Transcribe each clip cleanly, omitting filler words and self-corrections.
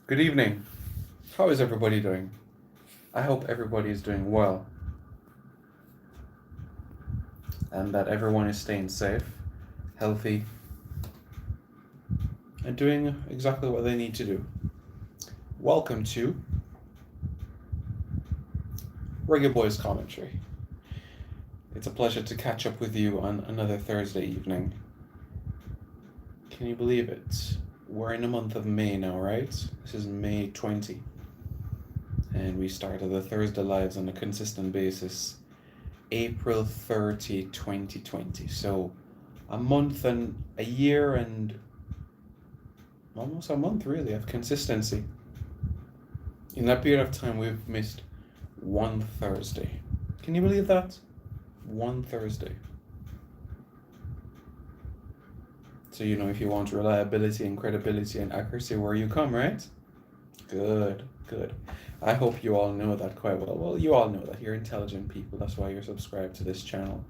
Good evening. How is everybody doing? I hope everybody is doing well and that everyone is staying safe, healthy, and doing exactly what they need to do. Welcome to Reggae Boys Commentary. It's a pleasure to catch up with you on another Thursday evening. Can you believe it? We're in the month of May now, right? This is May 20. And we started the Thursday Lives on a consistent basis April 30, 2020. So a month and a year and almost a month really of consistency. In that period of time, we've missed one Thursday. Can you believe that? One Thursday. So, if you want reliability and credibility and accuracy, where you come, right? Good. I hope you all know that quite well. Well, you all know that. You're intelligent people. That's why you're subscribed to this channel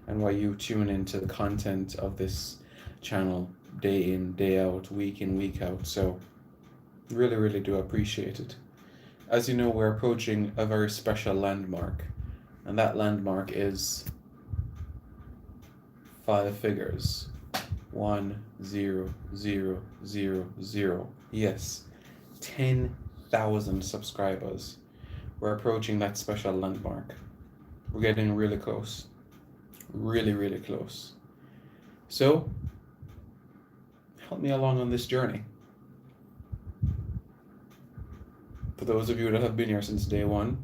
and why you tune into the content of this channel day in, day out, week in, week out. So, really do appreciate it. As you know, we're approaching a very special landmark, and that landmark is 5 figures. 1 0 0 0 0. Yes, 10,000 subscribers. We're approaching that special landmark. We're getting really close. Really close. So, help me along on this journey. For those of you that have been here since day one,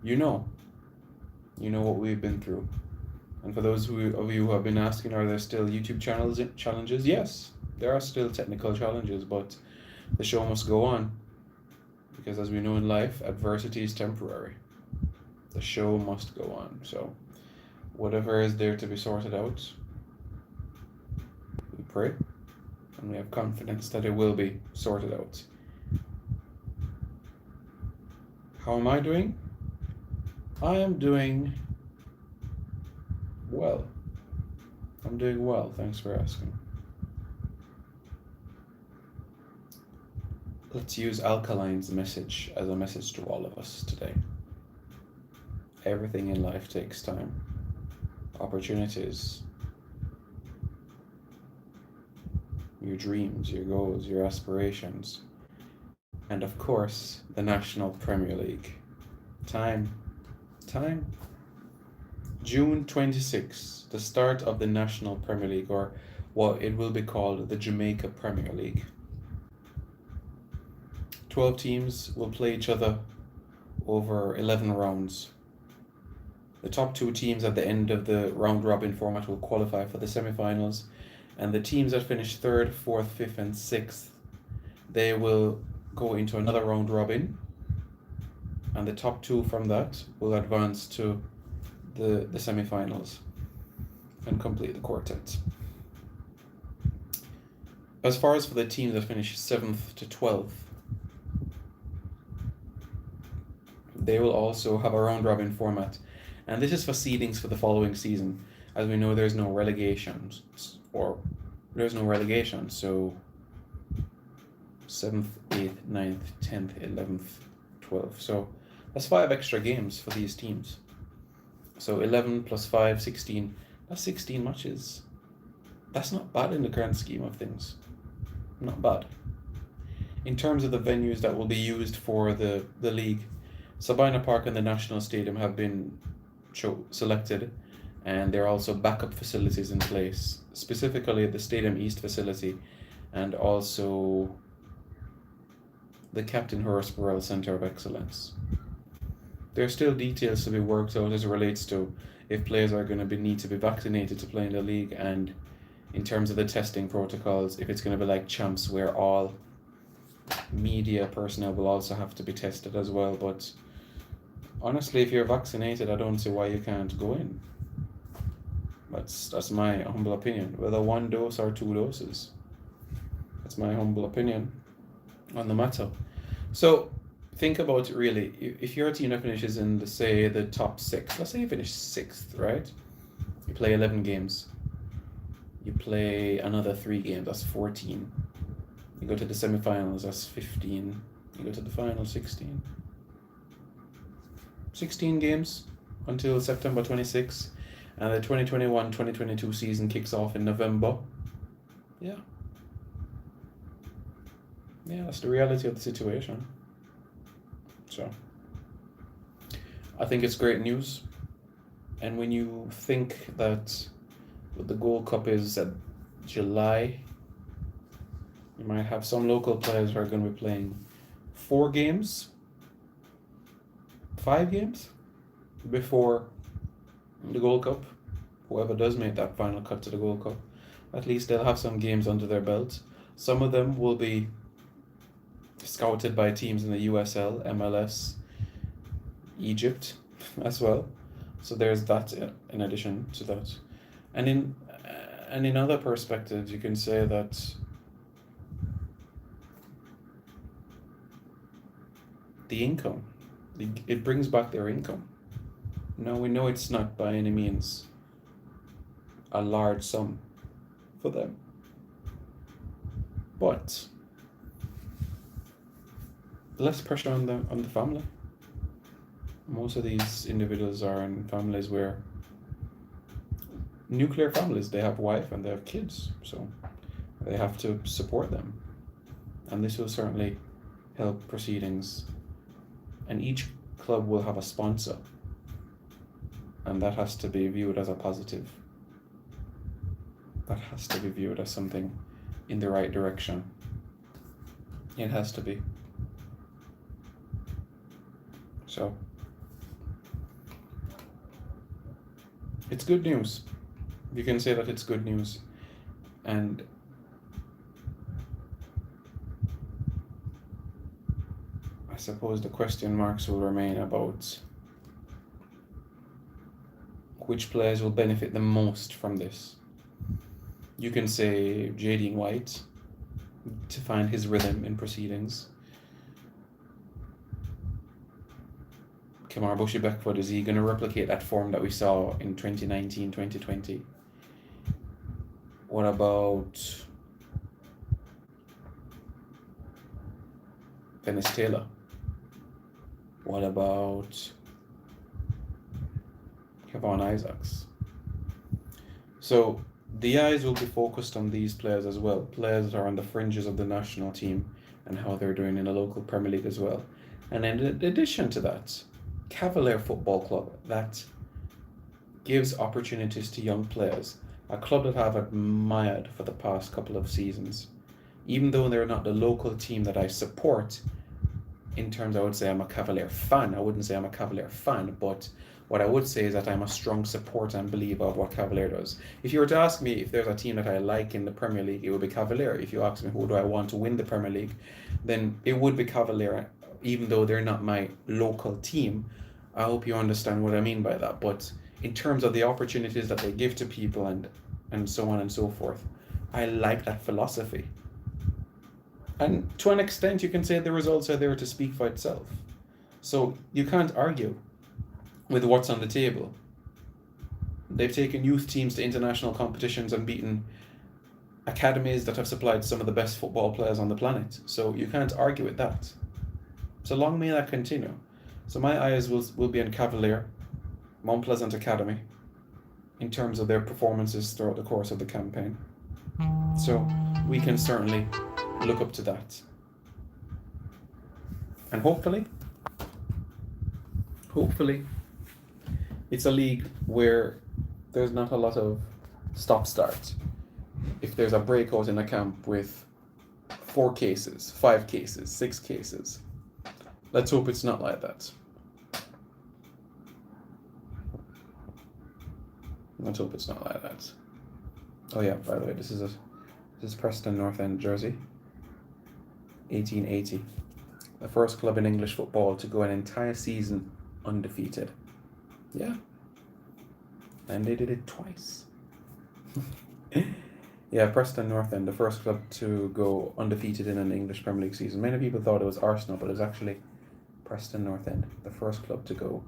you know what we've been through. And for those of you who have been asking, are there still YouTube challenges? Yes, there are still technical challenges, but the show must go on. Because as we know in life, adversity is temporary. The show must go on. So whatever is there to be sorted out, we pray and we have confidence that it will be sorted out. How am I doing? I am doing well. I'm doing well, thanks for asking. Let's use Alkaline's message as a message to all of us today. Everything in life takes time. Opportunities, your dreams, your goals, your aspirations, and of course, the National Premier League. Time. June 26, the start of the National Premier League, or what it will be called the Jamaica Premier League. 12 teams will play each other over 11 rounds. The top 2 teams at the end of the round-robin format will qualify for the semi-finals, and the teams that finish 3rd, 4th, 5th, and 6th, they will go into another round-robin, and the top 2 from that will advance to the semi-finals and complete the quartet. As far as for the teams that finish 7th to 12th, they will also have a round-robin format, and this is for seedings for the following season. As we know, there's no relegation, so 7th, 8th, 9th, 10th, 11th, 12th. So that's 5 extra games for these teams. So 11 plus 5, 16. That's 16 matches. That's not bad in the grand scheme of things. Not bad. In terms of the venues that will be used for the league, Sabina Park and the National Stadium have been selected, and there are also backup facilities in place, specifically the Stadium East facility and also the Captain Horace Burrell Centre of Excellence. There are still details to be worked out as it relates to if players are going to need to be vaccinated to play in the league, and in terms of the testing protocols, if it's going to be like Champs where all media personnel will also have to be tested as well. But honestly, if you're vaccinated, I don't see why you can't go in. That's my humble opinion, whether 1 dose or 2 doses. That's my humble opinion on the matter. So think about it really. If your team that finishes in the top 6, let's say you finish 6th, right? You play 11 games. You play another 3 games, that's 14. You go to the semifinals, that's 15. You go to the final 16. 16 games until September 26th, and the 2021-2022 season kicks off in November. Yeah. Yeah, that's the reality of the situation. So, I think it's great news. And when you think that the Gold Cup is at July, you might have some local players who are going to be playing 4 games, 5 games before the Gold Cup. Whoever does make that final cut to the Gold Cup, at least they'll have some games under their belt. Some of them will be scouted by teams in the USL, MLS, Egypt as well. So there's that in addition to that. And in other perspectives, you can say that the income, it brings back their income. Now we know it's not by any means a large sum for them, but less pressure on the family. Most of these individuals are in families where nuclear families, they have wife and they have kids, so they have to support them, and this will certainly help proceedings. And each club will have a sponsor, and that has to be viewed as a positive. That has to be viewed as something in the right direction. It has to be. So it's good news. You can say that it's good news. And I suppose the question marks will remain about which players will benefit the most from this. You can say Jadine White, to find his rhythm in proceedings. Kamar Bushie-Beckford, is he going to replicate that form that we saw in 2019-2020? What about Dennis Taylor? What about Kevon Isaacs? So the eyes will be focused on these players as well. Players that are on the fringes of the national team and how they're doing in the local Premier League as well. And in addition to that, Cavalier Football Club, that gives opportunities to young players. A club that I've admired for the past couple of seasons. Even though they're not the local team that I support, in terms I would say I'm a Cavalier fan. I wouldn't say I'm a Cavalier fan, but what I would say is that I'm a strong supporter and believer of what Cavalier does. If you were to ask me if there's a team that I like in the Premier League, it would be Cavalier. If you ask me who do I want to win the Premier League, then it would be Cavalier, even though they're not my local team. I hope you understand what I mean by that. But in terms of the opportunities that they give to people and so on and so forth, I like that philosophy. And to an extent, you can say the results are there to speak for itself. So you can't argue with what's on the table. They've taken youth teams to international competitions and beaten academies that have supplied some of the best football players on the planet. So you can't argue with that. So long may that continue. So my eyes will be on Cavalier, Mount Pleasant Academy, in terms of their performances throughout the course of the campaign. So we can certainly look up to that. And hopefully, it's a league where there's not a lot of stop-start. If there's a breakout in a camp with 4 cases, 5 cases, 6 cases, let's hope it's not like that. Let's hope it's not like that. Oh yeah, by the way, this is Preston North End jersey. 1880. The first club in English football to go an entire season undefeated. Yeah. And they did it twice. Yeah, Preston North End, the first club to go undefeated in an English Premier League season. Many people thought it was Arsenal, but it was actually Preston North End, the first club to go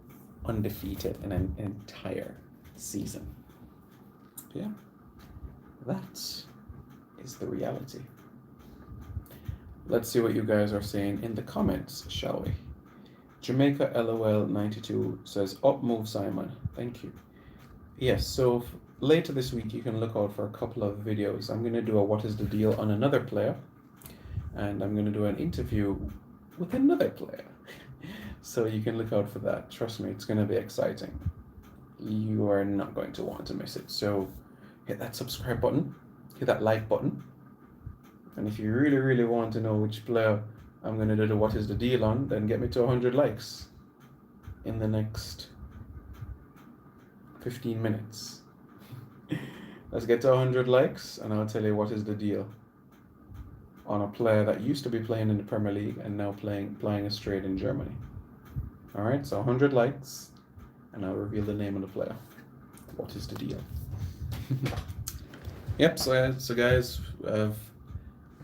undefeated in an entire season. Yeah, that is the reality. Let's see what you guys are saying in the comments, shall we? Jamaica LOL 92 says, up move Simon. Thank you. Yes, so later this week you can look out for a couple of videos. I'm going to do a what is the deal on another player, and I'm going to do an interview with another player. So you can look out for that. Trust me, it's going to be exciting. You are not going to want to miss it. So hit that subscribe button, hit that like button. And if you really, really want to know which player I'm going to do the what is the deal on, then get me to 100 likes in the next 15 minutes. Let's get to 100 likes and I'll tell you what is the deal on a player that used to be playing in the Premier League and now playing us straight in Germany. All right, so 100 likes and I'll reveal the name of the player. What is the deal? Yep, so guys,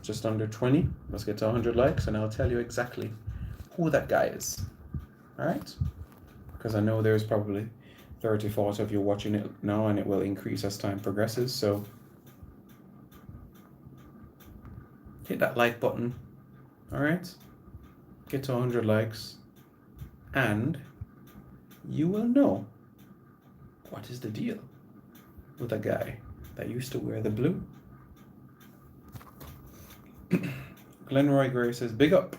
just under 20. Let's get to 100 likes and I'll tell you exactly who that guy is. All right? Because I know there's probably 30, 40 of you watching it now and it will increase as time progresses. So hit that like button. All right? Get to 100 likes and you will know what is the deal with a guy that used to wear the blue. Glenroy Gray says, big up.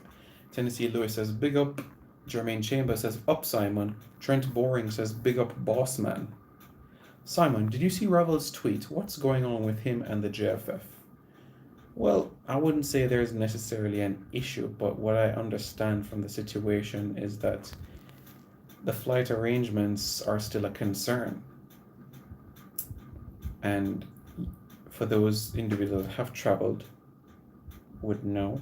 Tennessee Lewis says, big up. Jermaine Chambers says, up Simon. Trent Boring says, big up boss man. Simon, did you see Ravel's tweet? What's going on with him and the JFF? Well, I wouldn't say there's necessarily an issue, but what I understand from the situation is that the flight arrangements are still a concern. And for those individuals that have traveled, would know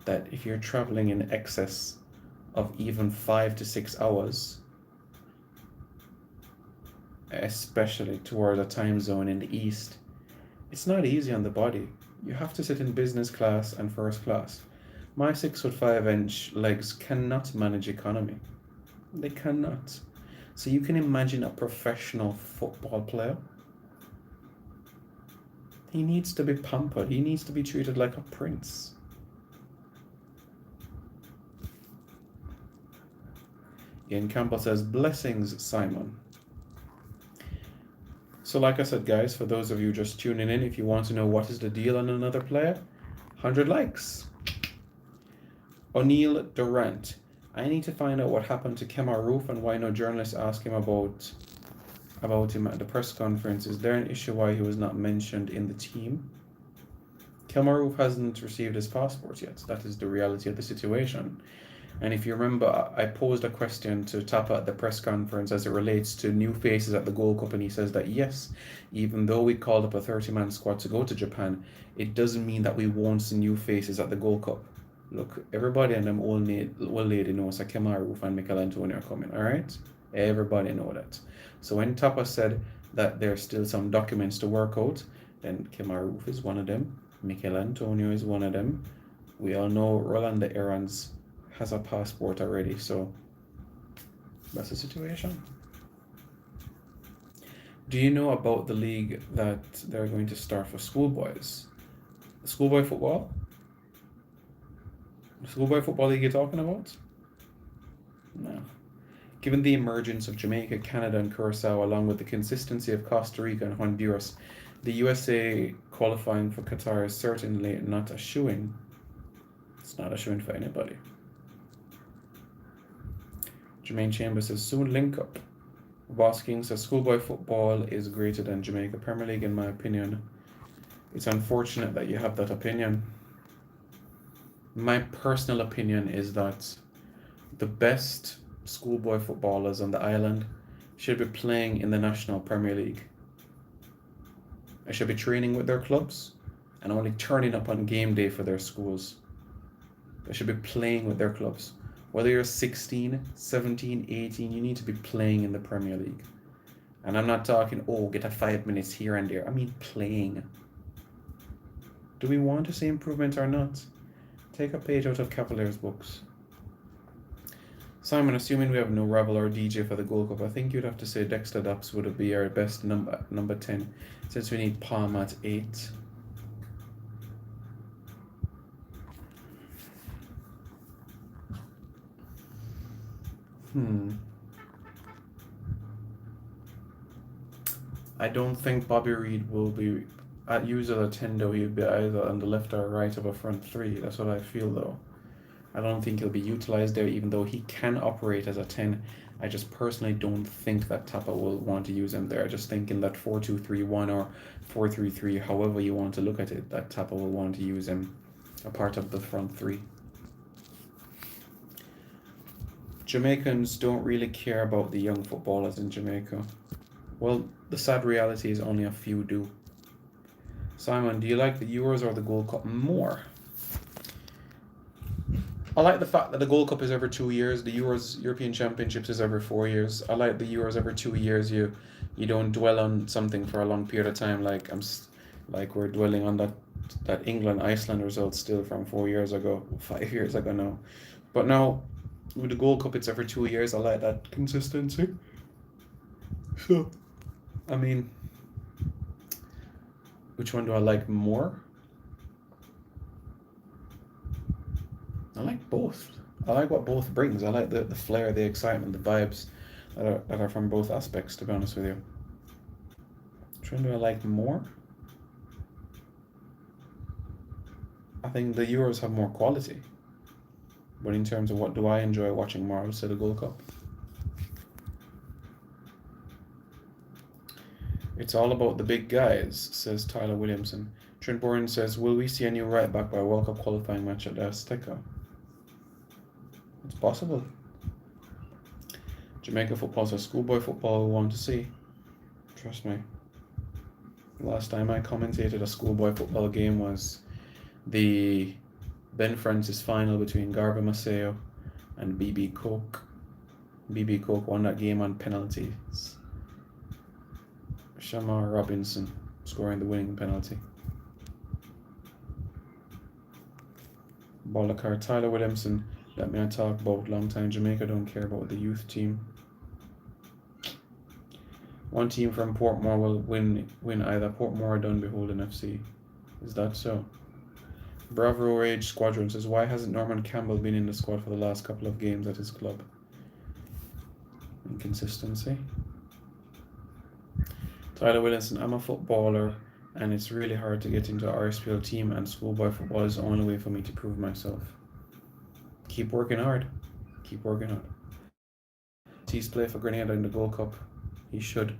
that if you're traveling in excess of even 5 to 6 hours, especially toward a time zone in the east, it's not easy on the body. You have to sit in business class and first class. My 6'5" legs cannot manage economy. They cannot. So you can imagine a professional football player. He needs to be pampered. He needs to be treated like a prince. Ian Campbell says, blessings, Simon. So like I said, guys, for those of you just tuning in, if you want to know what is the deal on another player, 100 likes. O'Neill Durant. I need to find out what happened to Kemar Roof and why no journalists asked him about him at the press conference. Is there an issue why he was not mentioned in the team? Kemar Roof hasn't received his passport yet. That is the reality of the situation. And if you remember, I posed a question to Tapa at the press conference as it relates to new faces at the Gold Cup, and he says that yes, even though we called up a 30-man squad to go to Japan, it doesn't mean that we won't see new faces at the Gold Cup. Look, everybody and them old lady knows that Kemar Roof and Mikel Antonio are coming, all right? Everybody know that. So when Tapa said that there's still some documents to work out, then Kemar Roof is one of them. Mikel Antonio is one of them. We all know Rolanda Aarons has a passport already, so that's the situation. Do you know about the league that they're going to start for schoolboys? Schoolboy football? The schoolboy football league you're talking about? No. Given the emergence of Jamaica, Canada, and Curacao, along with the consistency of Costa Rica and Honduras, the USA qualifying for Qatar is certainly not a shoo-in. It's not a shoo-in for anybody. Jermaine Chambers says, soon link up. Boss King says, schoolboy football is greater than Jamaica Premier League, in my opinion. It's unfortunate that you have that opinion. My personal opinion is that the best schoolboy footballers on the island should be playing in the National Premier League. They should be training with their clubs and only turning up on game day for their schools. They should be playing with their clubs. Whether you're 16, 17, 18, you need to be playing in the Premier League. And I'm not talking, get a 5 minutes here and there. I mean playing. Do we want to see improvement or not? Take a page out of Cavaliers' books. Simon, assuming we have no Ravel or DJ for the Gold Cup, I think you'd have to say Dexter Dupps would be our best number 10, since we need Palm at 8. Hmm. I don't think Bobby Reed will be at user a 10 though. He'll be either on the left or right of a front three. That's what I feel though. I don't think he'll be utilized there, even though he can operate as a 10. I just personally don't think that Tapa will want to use him there. I just think in that 4-2-3-1 or 4-3-3, however you want to look at it, that Tapa will want to use him a part of the front three. Jamaicans don't really care about the young footballers in Jamaica. Well, the sad reality is only a few do. Simon, do you like the Euros or the Gold Cup more? I like the fact that the Gold Cup is every 2 years. The Euros, European Championships, is every 4 years. I like the Euros every 2 years. You don't dwell on something for a long period of time. Like we're dwelling on that England Iceland result still from 4 years ago, 5 years ago now. But now with the Gold Cup, it's every 2 years. I like that consistency. So, I mean, which one do I like more? I like both. I like what both brings. I like the flair, the excitement, the vibes that are from both aspects, to be honest with you. Which one do I like more? I think the Euros have more quality. But in terms of what do I enjoy watching more, I would say the Gold Cup. It's all about the big guys, says Tyler Williamson. Trent Bourne says, will we see a new right back by a World Cup qualifying match at the Azteca? It's possible. Jamaica football is a schoolboy football we want to see. Trust me. Last time I commentated a schoolboy football game was the Ben Francis final between Garba Maceo and BB Coke. BB Coke won that game on penalties. Shamar Robinson scoring the winning penalty. Bolakar, Tyler Williamson, let me talk about long time Jamaica don't care about the youth team. One team from Portmore will win either Portmore or Dunbeholden FC. Is that so? Bravo Rage Squadron says, why hasn't Norman Campbell been in the squad for the last couple of games at his club? Inconsistency. Tyler Williamson, I'm a footballer and it's really hard to get into an RSPL team, and schoolboy football is the only way for me to prove myself. Keep working hard. Keep working hard. He's played for Grenada in the Gold Cup. He should.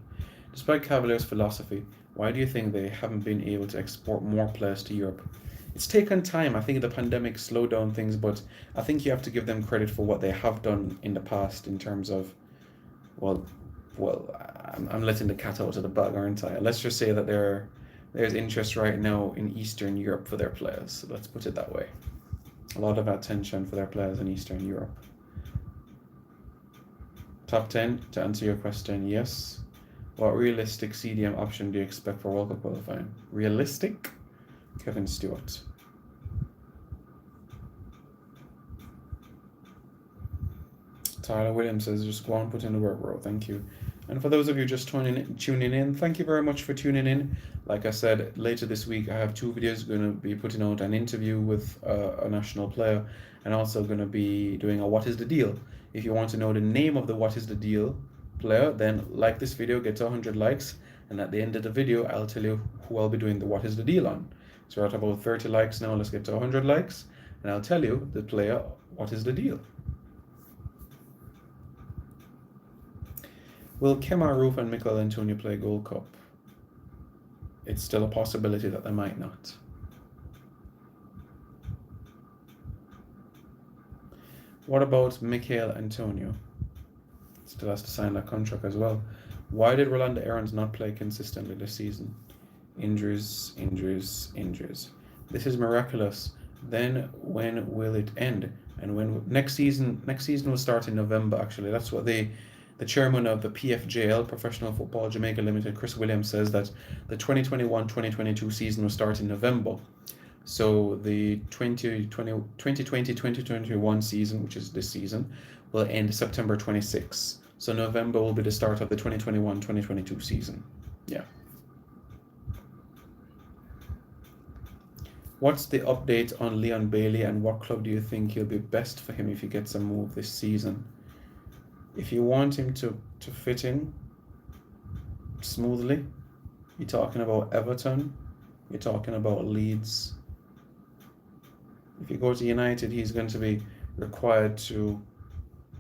Despite Cavaliers' philosophy, why do you think they haven't been able to export more players to Europe? It's taken time. I think the pandemic slowed down things, but I think you have to give them credit for what they have done in the past in terms of, well, I'm letting the cat out of the bag, aren't I? Let's just say that there's interest right now in Eastern Europe for their players. So let's put it that way. A lot of attention for their players in Eastern Europe. Top 10, to answer your question, yes. What realistic CDM option do you expect for World Cup qualifying? Realistic? Kevin Stewart. Tyler Williams says, just go on, put in the work, bro. Thank you. And for those of you just tuning in, thank you very much for tuning in. Like I said, later this week, I have 2 videos going to be putting out an interview with a national player, and also going to be doing a What is the Deal. If you want to know the name of the What is the Deal player, then like this video, get to 100 likes, and at the end of the video, I'll tell you who I'll be doing the What is the Deal on. So we're at about 30 likes now. Let's get to 100 likes, and I'll tell you the player what is the deal. Will Kemar Roof and Mikel Antonio play Gold Cup? It's still a possibility that they might not. What about Mikel Antonio? Still has to sign that contract as well. Why did Rolando Aarons not play consistently this season? Injuries. This is miraculous. Then when will it end? And when next season will start in November, actually. That's what the chairman of the PFJL, Professional Football Jamaica Limited, Chris Williams, says that the 2021-2022 season will start in November. So the 2020-2021 season, which is this season, will end September 26. So November will be the start of the 2021-2022 season. Yeah. What's the update on Leon Bailey, and what club do you think he'll be best for him if he gets a move this season? if you want him to fit in smoothly, you're talking about Everton, you're talking about Leeds. If you go to United, he's going to be required to,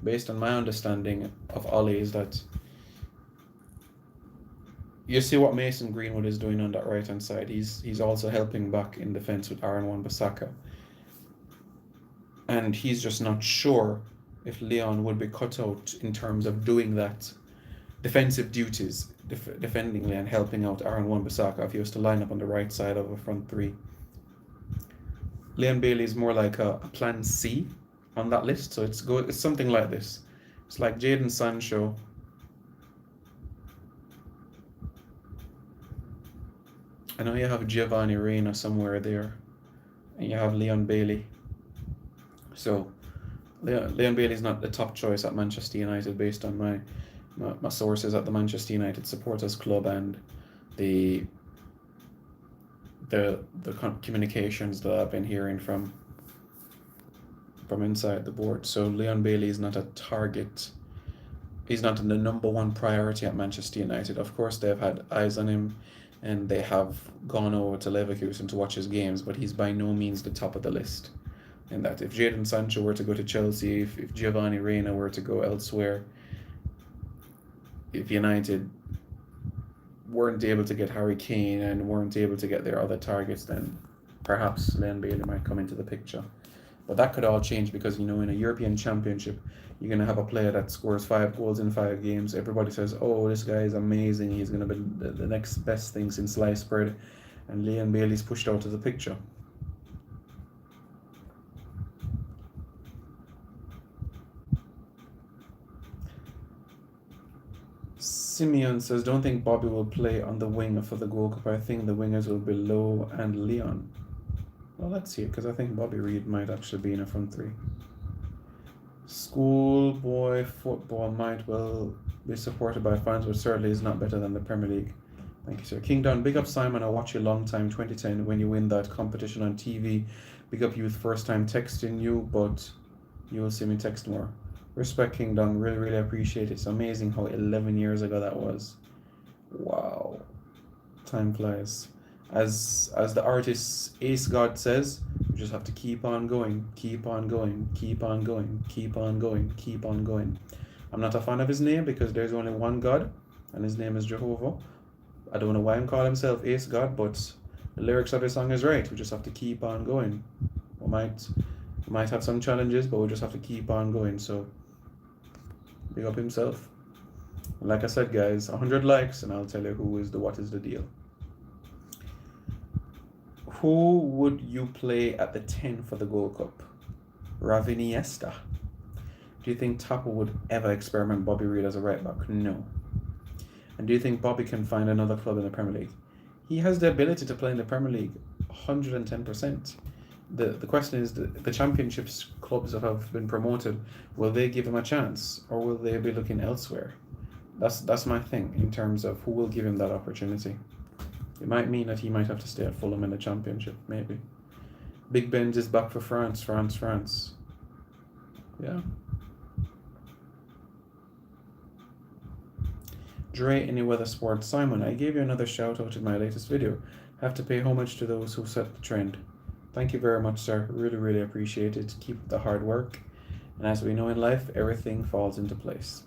based on my understanding of Ollie, is that you see what Mason Greenwood is doing on that right hand side. He's also helping back in defence with Aaron Wan-Bissaka. And he's just not sure if Leon would be cut out in terms of doing that defensive duties, defendingly and helping out Aaron Wan-Bissaka if he was to line up on the right side of a front three. Leon Bailey is more like a plan C on that list, so it's something like this. It's like Jadon Sancho, I know you have Giovanni Reina somewhere there, and you have Leon Bailey. So Leon Bailey is not the top choice at Manchester United based on my sources at the Manchester United Supporters Club and the communications that I've been hearing from inside the board. So Leon Bailey is not a target. He's not the number one priority at Manchester United. Of course, they've had eyes on him and they have gone over to Leverkusen to watch his games, but he's by no means the top of the list. And that if Jadon Sancho were to go to Chelsea, if Giovanni Reina were to go elsewhere, if United weren't able to get Harry Kane and weren't able to get their other targets, then perhaps Leon Bailey might come into the picture. But that could all change because, in a European Championship, you're going to have a player that scores 5 goals in 5 games. Everybody says, oh, this guy is amazing. He's going to be the next best thing since sliced bread. And Leon Bailey's pushed out of the picture. Simeon says, don't think Bobby will play on the wing for the Gold Cup. I think the wingers will be Lowe and Leon. Well, let's see it, because I think Bobby Reid might actually be in a front three. Schoolboy football might well be supported by fans, but certainly is not better than the Premier League. Thank you, sir. King Don, big up Simon. I watch you long time, 2010, when you win that competition on TV. Big up youth, first time texting you, but you will see me text more. Respect, King Don. Really, really appreciate it. It's amazing how 11 years ago that was. Wow. Time flies. As the artist Ace God says, you just have to keep on going, keep on going, keep on going, keep on going, keep on going. I'm not a fan of his name because there's only one God, and his name is Jehovah. I don't know why I'm calling himself Ace God, but the lyrics of his song is right. We just have to keep on going. We might have some challenges, but we just have to keep on going. So big up himself. Like I said, guys, 100 likes and I'll tell you what is the deal. Who would you play at the 10 for the Gold Cup? Raviniesta. Do you think Tapa would ever experiment Bobby Reid as a right back? No. And do you think Bobby can find another club in the Premier League? He has the ability to play in the Premier League 110%. The question is, the championships clubs that have been promoted, will they give him a chance or will they be looking elsewhere? That's my thing in terms of who will give him that opportunity. It might mean that he might have to stay at Fulham in the Championship, maybe. Big Benz is back for France. Yeah. Dre Anyweather Sports. Simon, I gave you another shout out in my latest video. Have to pay homage to those who set the trend. Thank you very much, sir. Really, really appreciate it. Keep up the hard work. And as we know in life, everything falls into place.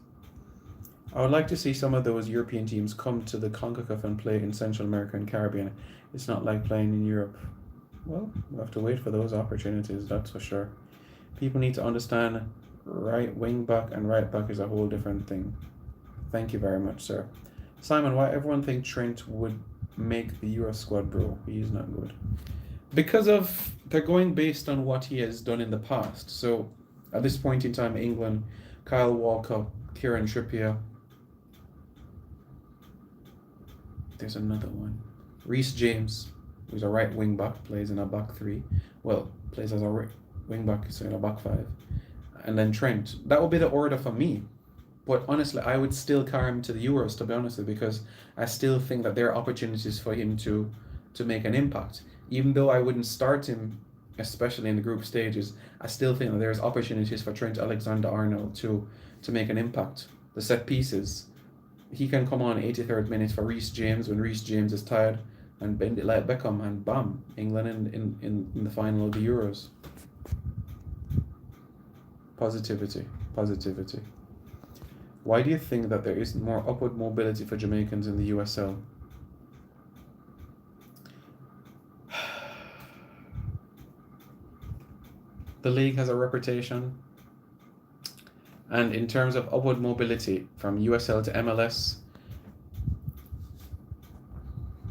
I would like to see some of those European teams come to the CONCACAF and play in Central America and Caribbean. It's not like playing in Europe. Well, we'll have to wait for those opportunities, that's for sure. People need to understand right wing back and right back is a whole different thing. Thank you very much, sir. Simon, why everyone think Trent would make the Euro squad, bro? He's not good. Because they're going based on what he has done in the past. So at this point in time, England, Kyle Walker, Kieran Trippier, there's another one. Reece James, who's a right wing back, plays in a back three. Well, plays as a wing back, so in a back five. And then Trent. That would be the order for me. But honestly, I would still carry him to the Euros, to be honest with you, because I still think that there are opportunities for him to make an impact. Even though I wouldn't start him especially in the group stages, I still think that there's opportunities for Trent Alexander-Arnold to make an impact. The set pieces, he can come on 83rd minute for Reece James when Reece James is tired and bend it like Beckham, and bam, England in the final of the Euros. Positivity. Why do you think that there isn't more upward mobility for Jamaicans in the USL? The league has a reputation, and in terms of upward mobility from USL to MLS,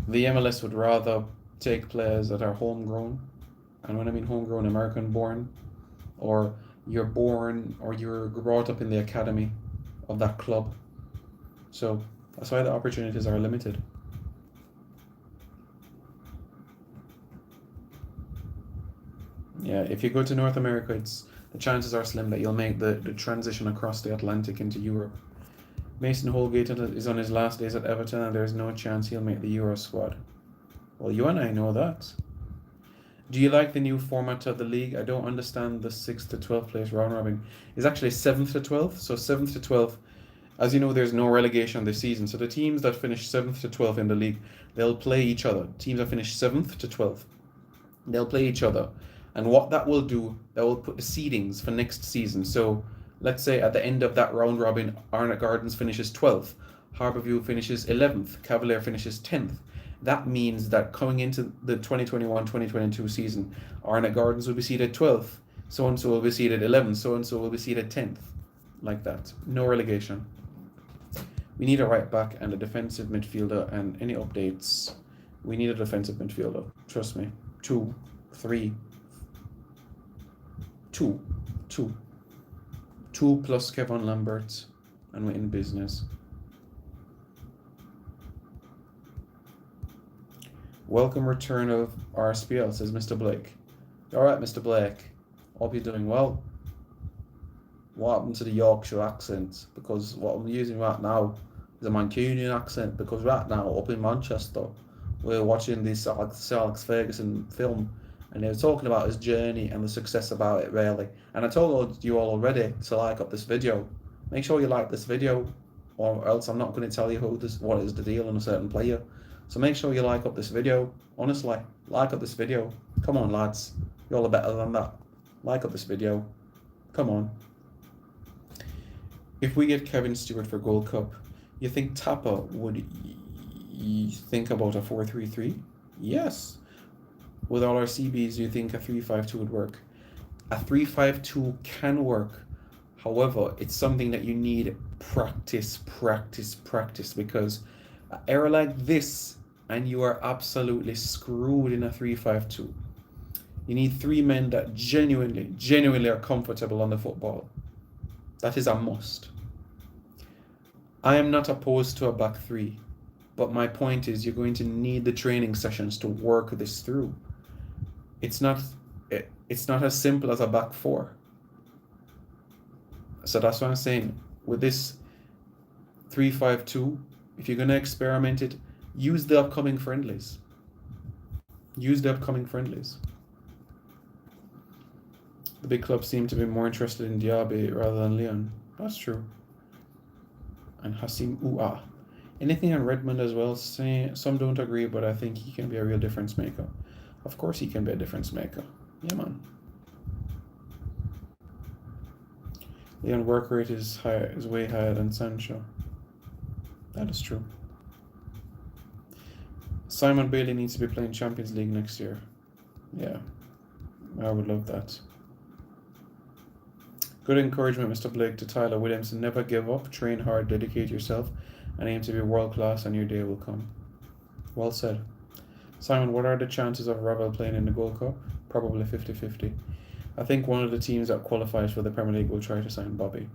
the MLS would rather take players that are homegrown, and when I mean homegrown, American born, or you're born or you're brought up in the academy of that club. So that's why the opportunities are limited. Yeah, if you go to North America, the chances are slim that you'll make the transition across the Atlantic into Europe. Mason Holgate is on his last days at Everton, and there's no chance he'll make the Euro squad. Well, you and I know that. Do you like the new format of the league? I don't understand the 6th to 12th place round robin. It's actually 7th to 12th. So 7th to 12th, as you know, there's no relegation this season. So the teams that finish 7th to 12th in the league, they'll play each other. Teams that finish 7th to 12th, they'll play each other. And what that will do, that will put the seedings for next season. So let's say at the end of that round robin, Arnott Gardens finishes 12th, Harbourview finishes 11th, Cavalier finishes 10th. That means that coming into the 2021-2022 season, Arnott Gardens will be seated 12th, so-and-so will be seated 11th, so-and-so will be seated 10th. Like that. No relegation. We need a right back and a defensive midfielder, and any updates, we need a defensive midfielder. Trust me. 2, 3, 2 plus Kevin Lambert, and we're in business. Welcome return of RSPL, says Mr. Blake. Alright, Mr. Blake. Hope you're doing well. What happened to the Yorkshire accent? Because what I'm using right now is a Mancunian accent, because right now, up in Manchester, we're watching this Alex Ferguson film, and they were talking about his journey and the success about it, really. And I told you all already to like up this video. Make sure you like this video, or else I'm not going to tell you what is the deal on a certain player. So make sure you like up this video. Honestly, like up this video. Come on, lads. You all are better than that. Like up this video. Come on. If we get Kevin Stewart for Gold Cup, you think Tapa would think about a 4-3-3? Yes. With all our CBs, you think a 3-5-2 would work? A 3-5-2 can work. However, it's something that you need practice, because an error like this, and you are absolutely screwed in a 3-5-2. You need 3 men that genuinely are comfortable on the football. That is a must. I am not opposed to a back 3, but my point is you're going to need the training sessions to work this through. It's not as simple as a back 4. So that's what I'm saying. With this 3-5-2, if you're going to experiment it, use the upcoming friendlies. The big clubs seem to be more interested in Diaby rather than Leon. That's true. And Hassim Ouah. Anything on Redmond as well? Some don't agree, but I think he can be a real difference maker. Of course he can be a difference maker. Yeah, man. Leon work rate is way higher than Sancho. That is true. Simon Bailey needs to be playing Champions League next year. Yeah, I would love that. Good encouragement, Mr. Blake, to Tyler Williamson. Never give up, train hard, dedicate yourself, and aim to be world class, and your day will come. Well said. Simon, what are the chances of Ravel playing in the Gold Cup? Probably 50-50. I think one of the teams that qualifies for the Premier League will try to sign Bobby.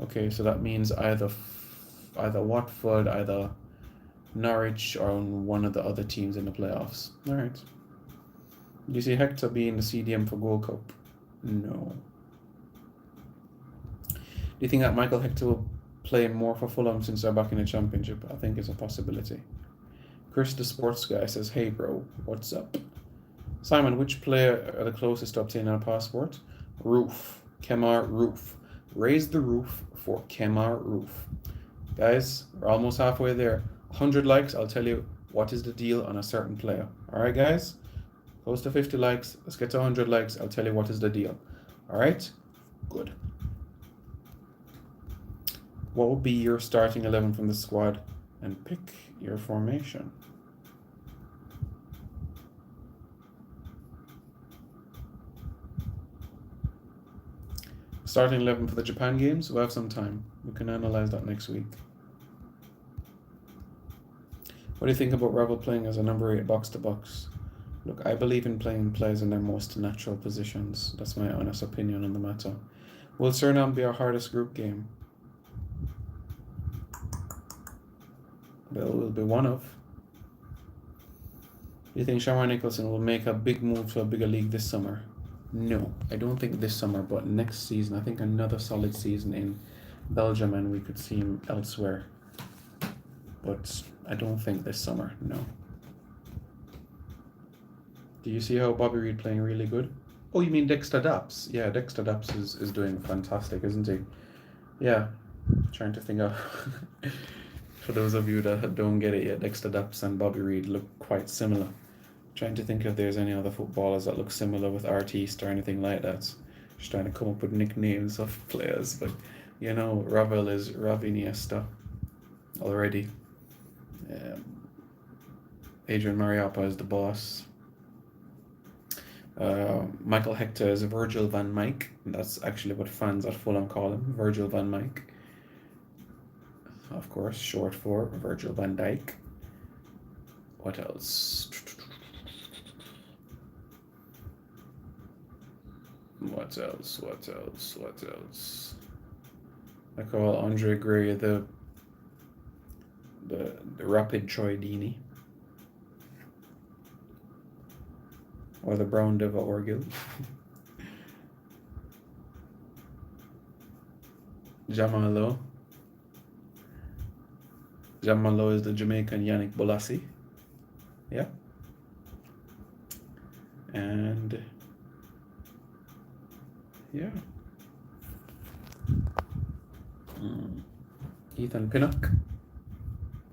Okay, so that means either Watford, either Norwich, or one of the other teams in the playoffs. All right. Do you see Hector being the CDM for Gold Cup? No. Do you think that Michael Hector will play more for Fulham since they're back in the Championship? I think it's a possibility. Chris, the sports guy, says, "Hey bro, what's up?" Simon, which player are the closest to obtaining a passport? Roof. Kemar Roof. Raise the roof for Kemar Roof. Guys, we're almost halfway there. 100 likes, I'll tell you what is the deal on a certain player. Alright, guys? Close to 50 likes. Let's get to 100 likes. I'll tell you what is the deal. Alright? Good. What would be your starting 11 from the squad? And pick your formation. Starting 11 for the Japan games. We'll have some time. We can analyze that next week. What do you think about Ravel playing as a number 8 box-to-box? Look, I believe in playing players in their most natural positions. That's my honest opinion on the matter. Will Suriname be our hardest group game? Well, it will be one of. Do you think Shamar Nicholson will make a big move to a bigger league this summer? No, I don't think this summer, but next season. I think another solid season in Belgium and we could see him elsewhere. But I don't think this summer, no. Do you see how Bobby Reid playing really good? Oh, you mean Dexter Daps? Yeah, Dexter Daps is doing fantastic, isn't he? Yeah, trying to think of... For those of you that don't get it yet, Dexter Daps and Bobby Reid look quite similar. Trying to think if there's any other footballers that look similar with Artiste or anything like that. Just trying to come up with nicknames of players, but you know, Ravel is Raviniesta already. Adrian Mariappa is the boss. Michael Hector is Virgil van Dijk. That's actually what fans at Fulham call him, Virgil van Dijk. Of course, short for Virgil van Dijk. What else? What else? I call Andre Gray the rapid Troy Deeney. Or the brown Deva Orgil. Jamalo. Jamalo is the Jamaican Yannick Bolasie. Yeah. And yeah. Ethan Pinnock.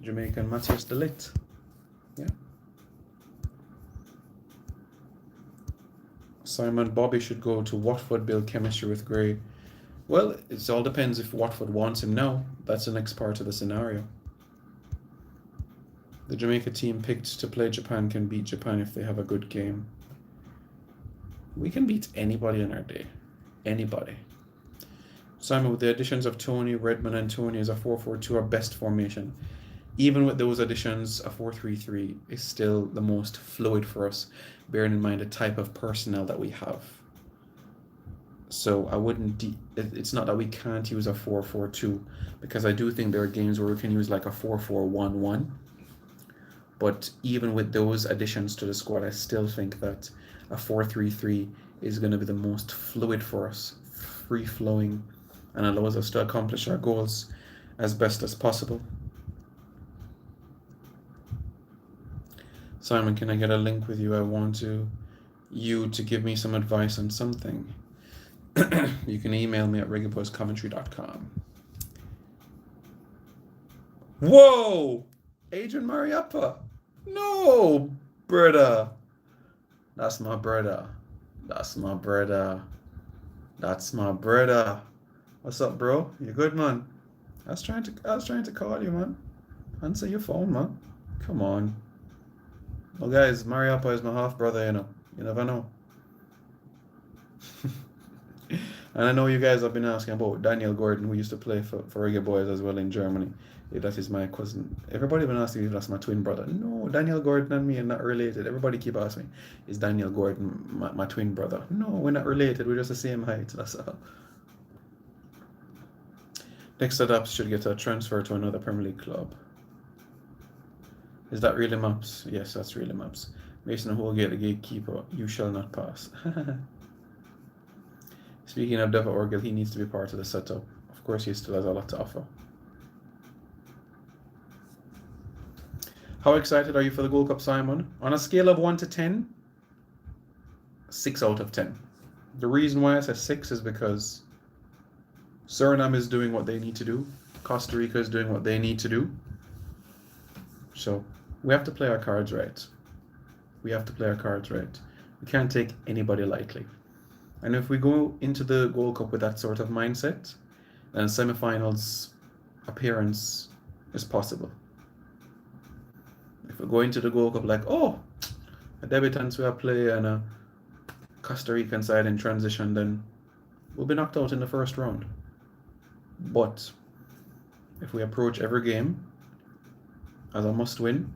Jamaican Matthias de Ligt. Yeah. Simon Bobby should go to Watford, build chemistry with Gray. Well, it all depends if Watford wants him now. That's the next part of the scenario. The Jamaica team picked to play Japan can beat Japan if they have a good game. We can beat anybody in our day. Anybody. Simon, with the additions of Tony, Redmond, and Tony as a 4-4-2, our best formation. Even with those additions, a 4-3-3 is still the most fluid for us, bearing in mind the type of personnel that we have. So I wouldn't... it's not that we can't use a 4-4-2, because I do think there are games where we can use like a 4-4-1-1. But even with those additions to the squad, I still think that a 4-3-3 is going to be the most fluid for us, free-flowing, and allows us to accomplish our goals as best as possible. Simon, can I get a link with you? I want you to give me some advice on something. You can email me at reggaeboyscommentary.com. Whoa! Adrian Mariappa. No, brother. That's my brother. That's my brother. That's my brother. What's up, bro? You good, man? I was trying to call you, man. Answer your phone, man. Come on. Well, guys, Mariappa is my half brother, you know. You never know. And I know you guys have been asking about Daniel Gordon, who used to play for Reggae Boys as well in Germany. If that is my cousin. Everybody been asking if that's my twin brother. No, Daniel Gordon and me are not related. Everybody keep asking me, is Daniel Gordon my twin brother? No, we're not related. We're just the same height. That's all. Dexter Daps should get a transfer to another Premier League club. Is that really Maps? Yes, that's really Maps. Mason Holgate, the gatekeeper. You shall not pass. Speaking of Deva Orgil, he needs to be part of the setup. Of course, he still has a lot to offer. How excited are you for the Gold Cup, Simon? On a scale of 1 to 10, 6 out of 10. The reason why I say 6 is because Suriname is doing what they need to do. Costa Rica is doing what they need to do. So we have to play our cards right. We can't take anybody lightly. And if we go into the Gold Cup with that sort of mindset, then semi-finals appearance is possible. If we go into the Gold Cup like, oh, a debutants will play and a Costa Rican side in transition, then we'll be knocked out in the first round. But if we approach every game as a must-win,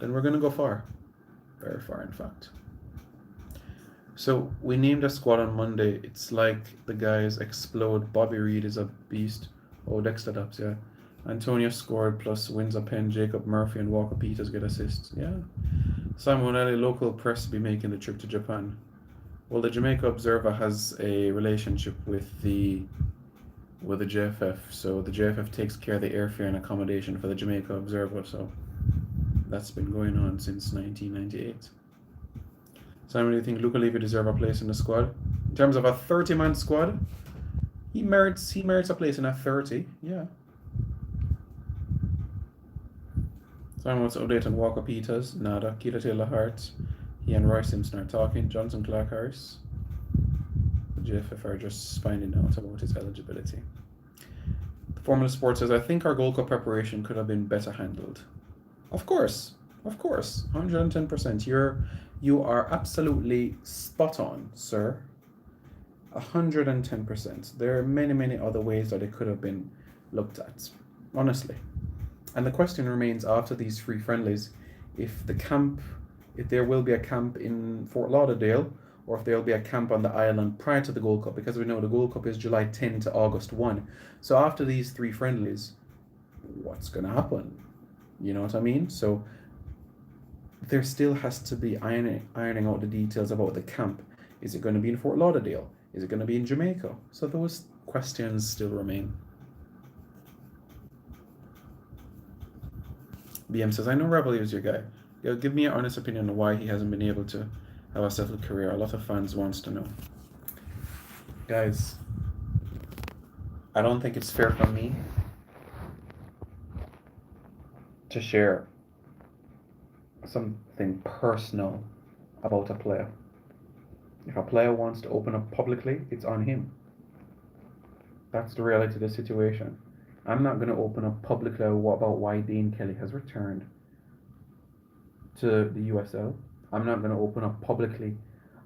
then we're going to go far. Very far, in fact. So we named a squad on Monday. It's like the guys explode. Bobby Reed is a beast. Oh, Dexter Dubs, yeah. Antonio scored plus wins a pen. Jacob Murphy and Walker Peters get assists. Yeah. Simon Alley, local press, be making the trip to Japan. Well, the Jamaica Observer has a relationship with the JFF, so the JFF takes care of the airfare and accommodation for the Jamaica Observer, so that's been going on since 1998. Simon, do you think Luca Levy deserves a place in the squad? In terms of a 30-man squad, he merits a place in a 30, yeah. Simon wants to update on Walker Peters. Nada. Keita Taylor Hart. He and Roy Simpson are talking. Johnson Clark Harris. The JFF are just finding out about his eligibility. The Formula Sport says, I think our Gold Cup preparation could have been better handled. Of course. 110%. You are absolutely spot on, sir. 110%. There are many, many other ways that it could have been looked at. Honestly. And the question remains after these free friendlies, if there will be a camp in Fort Lauderdale, or if there will be a camp on the island prior to the Gold Cup, because we know the Gold Cup is July 10 to August 1. So after these 3 friendlies, what's going to happen? You know what I mean? So there still has to be ironing out the details about the camp. Is it going to be in Fort Lauderdale? Is it going to be in Jamaica? So those questions still remain. BM says, I know Rebel is your guy. Give me an honest opinion on why he hasn't been able to have a settled career. A lot of fans wants to know. Guys, I don't think it's fair for me to share something personal about a player. If a player wants to open up publicly, it's on him. That's the reality of the situation. I'm not going to open up publicly about why Dane Kelly has returned to the USL. I'm not going to open up publicly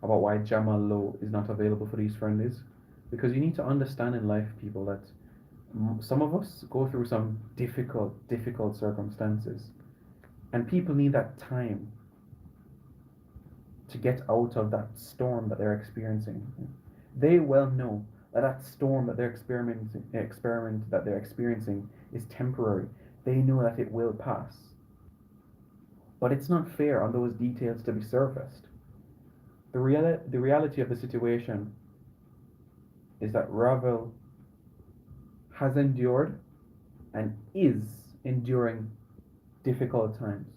about why Jamal Lowe is not available for these friendlies. Because you need to understand in life, people, that some of us go through some difficult circumstances. And people need that time to get out of that storm that they're experiencing. They well know that storm that they're experiencing is temporary. They know that it will pass. But it's not fair on those details to be surfaced. The reality of the situation is that Ravel has endured and is enduring difficult times.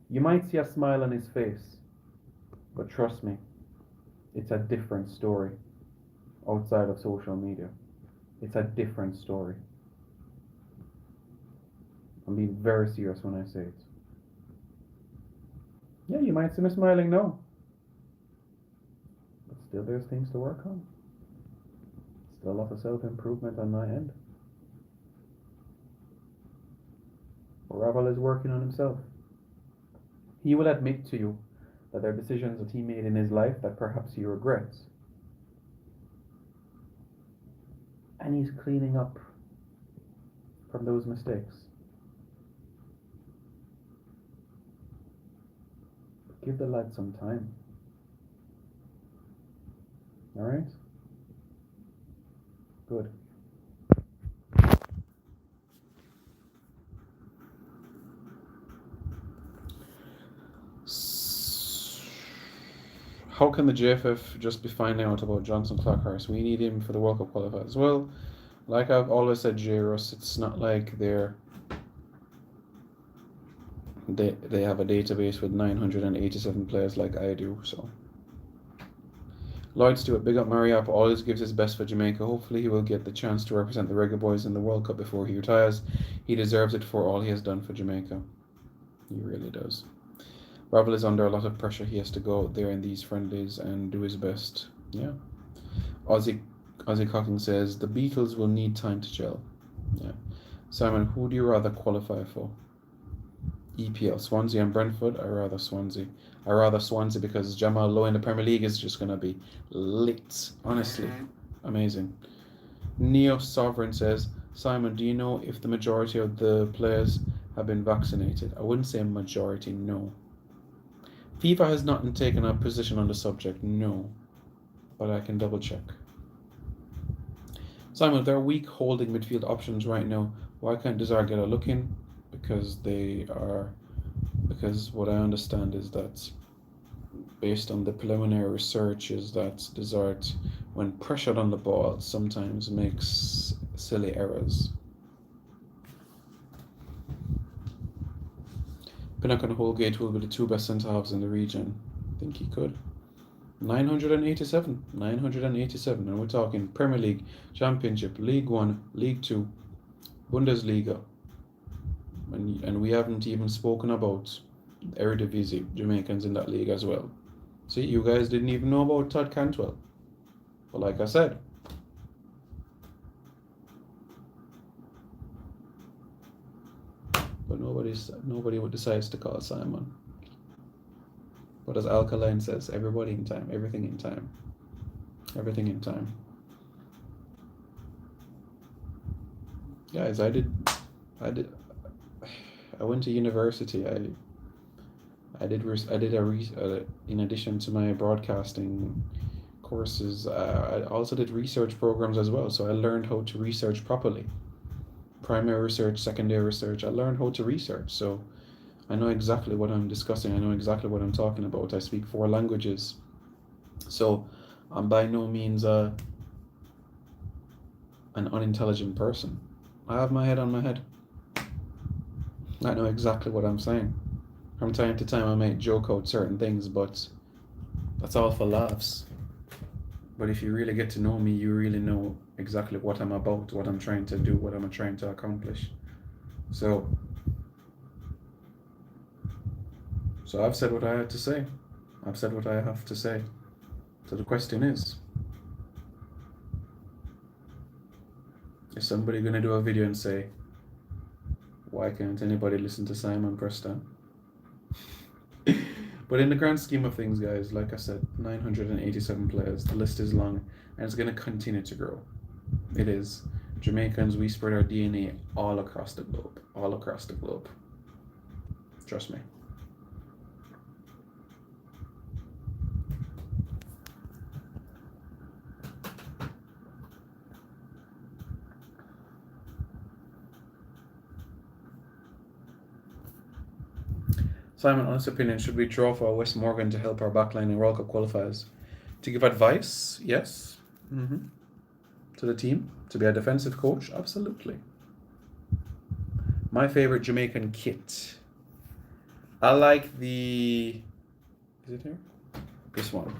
You might see a smile on his face, but trust me, it's a different story outside of social media. It's a different story. I'm being very serious when I say it. Yeah, you might see me smiling now, but still there's things to work on. Still a lot of self-improvement on my end. Ravel is working on himself. He will admit to you that there are decisions that he made in his life that perhaps he regrets. And he's cleaning up from those mistakes. But give the lad some time. Alright? Good. How can the JFF just be finding out about Johnson Clark Harris? We need him for the World Cup qualifiers. Well, like I've always said, J-Russ, it's not like they have a database with 987 players like I do. So Lloyd Stewart, big up Mariappa, always gives his best for Jamaica. Hopefully he will get the chance to represent the Reggae Boys in the World Cup before he retires. He deserves it for all he has done for Jamaica. He really does. Ravel is under a lot of pressure. He has to go out there in these friendlies and do his best. Yeah. Ozzy Cocking says, the Beatles will need time to gel. Yeah. Simon, who do you rather qualify for? EPL, Swansea and Brentford. I rather Swansea because Jamal Lowe in the Premier League is just going to be lit. Honestly. Amazing. Neo Sovereign says, Simon, do you know if the majority of the players have been vaccinated? I wouldn't say majority, no. FIFA has not taken a position on the subject, no. But I can double check. Simon, there are weak holding midfield options right now. Why can't Desire get a look in? Because what I understand is that based on the preliminary research is that Desert, when pressured on the ball, sometimes makes silly errors. Pinnock and Holgate will be the two best centre halves in the region. I think he could. 987, and we're talking Premier League, Championship, League One, League Two, Bundesliga, and we haven't even spoken about Eredivisie, Jamaicans in that league as well. See, you guys didn't even know about Todd Cantwell. But like I said, but nobody decides to call Simon. But as Alkaline says, everybody in time, everything in time. Everything in time. Guys, I went to university. In addition to my broadcasting courses, I also did research programs as well. So I learned how to research properly. Primary research, secondary research. I learned how to research. So I know exactly what I'm discussing. I know exactly what I'm talking about. I speak 4 languages. So I'm by no means an unintelligent person. I have my head on my head. I know exactly what I'm saying. From time to time I might joke out certain things, but that's all for laughs. But if you really get to know me, you really know exactly what I'm about, what I'm trying to do, what I'm trying to accomplish. So I've said what I had to say. I've said what I have to say. So the question is somebody going to do a video and say, why can't anybody listen to Simon Preston? But in the grand scheme of things, guys, like I said, 987 players. The list is long, and it's going to continue to grow. It is. Jamaicans, we spread our DNA all across the globe. All across the globe. Trust me. Simon, honest opinion, should we draw for Wes Morgan to help our backline in World Cup qualifiers? To give advice? Yes. To the team? To be a defensive coach? Absolutely. My favorite Jamaican kit. I like the... Is it here? This one.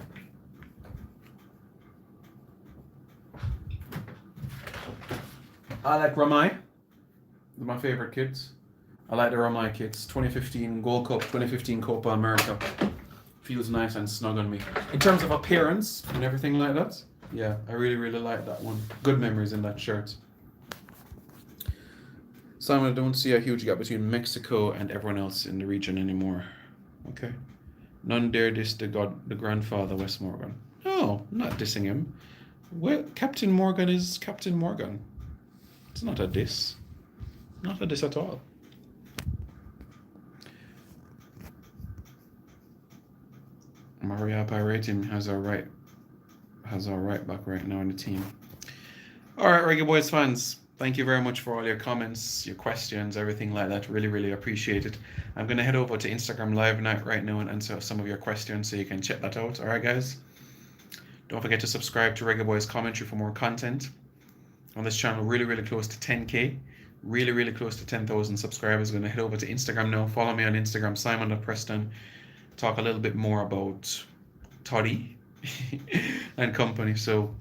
I like Ramai. They're my favorite kits. I like the Ramai kits. 2015 Gold Cup, 2015 Copa America. Feels nice and snug on me. In terms of appearance and everything like that, yeah, I really, really like that one. Good memories in that shirt. Simon, I don't see a huge gap between Mexico and everyone else in the region anymore. Okay. None dare diss the grandfather, Wes Morgan. No, I'm not dissing him. Well, Captain Morgan is Captain Morgan. It's not a diss. Not a diss at all. Maria Piratim has our right back right now in the team. All right, Reggae Boys fans, thank you very much for all your comments, your questions, everything like that. Really, really appreciate it. I'm going to head over to Instagram Live night right now and answer some of your questions so you can check that out. All right, guys? Don't forget to subscribe to Reggae Boys Commentary for more content on this channel. Really, really close to 10K. Really, really close to 10,000 subscribers. Going to head over to Instagram now. Follow me on Instagram, Simon.Preston. Talk a little bit more about Toddy and company. So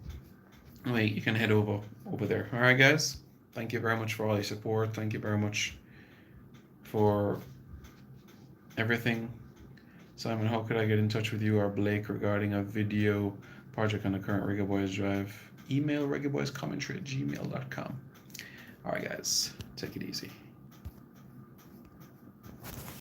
you can head over there. All right, guys. Thank you very much for all your support. Thank you very much for everything. Simon, how could I get in touch with you or Blake regarding a video project on the current Reggae Boys Drive? Email reggaeboyscommentary@gmail.com. All right, guys. Take it easy.